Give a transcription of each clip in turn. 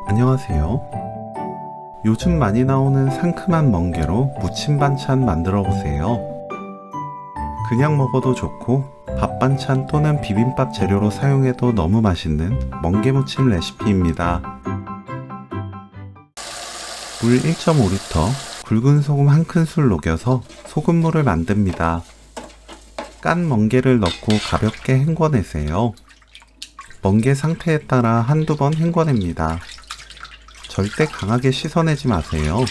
안녕하세요. 요즘 많이 나오는 상큼한 멍게로 무침 반찬 만들어 보세요. 그냥 먹어도 좋고 밥 반찬 또는 비빔밥 재료로 사용해도 너무 맛있는 멍게 무침 레시피입니다. 물 1.5리터, 굵은 소금 1큰술 녹여서 소금물을 만듭니다. 깐 멍게를 넣고 가볍게 헹궈내세요. 멍게 상태에 따라 한두 번 헹궈냅니다. 절대 강하게 씻어내지 마세요.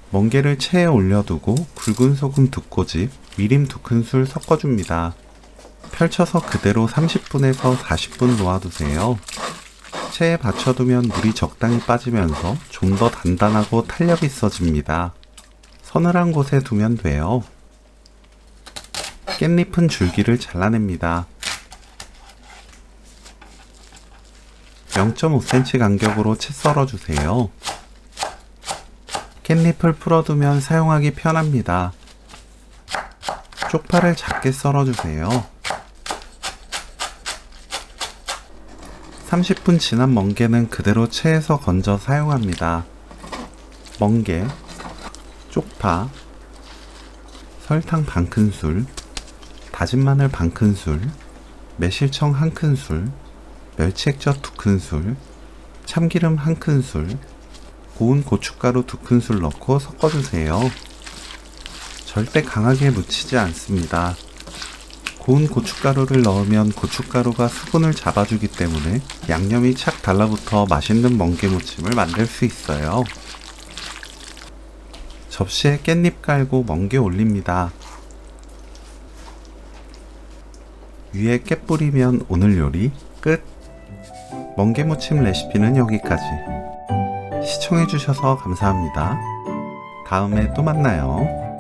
멍게를 체에 올려두고 굵은 소금 2꼬집, 미림 2큰술 섞어줍니다. 펼쳐서 그대로 30분에서 40분 놓아두세요. 체에 받쳐두면 물이 적당히 빠지면서 좀 더 단단하고 탄력 있어집니다. 서늘한 곳에 두면 돼요. 깻잎은 줄기를 잘라냅니다. 0.5cm 간격으로 채 썰어주세요. 깻잎을 풀어두면 사용하기 편합니다. 쪽파를 작게 썰어주세요. 30분 지난 멍게는 그대로 체에서 건져 사용합니다. 멍게, 쪽파, 설탕 반큰술, 다진 마늘 반큰술, 매실청 1큰술, 멸치액젓 2큰술, 참기름 1큰술, 고운 고춧가루 2큰술 넣고 섞어주세요. 절대 강하게 묻히지 않습니다. 고운 고춧가루를 넣으면 고춧가루가 수분을 잡아주기 때문에 양념이 착 달라붙어 맛있는 멍게무침을 만들 수 있어요. 접시에 깻잎 깔고 멍게 올립니다. 위에 깨 뿌리면 오늘 요리 끝! 멍게무침 레시피는 여기까지. 시청해주셔서 감사합니다. 다음에 또 만나요.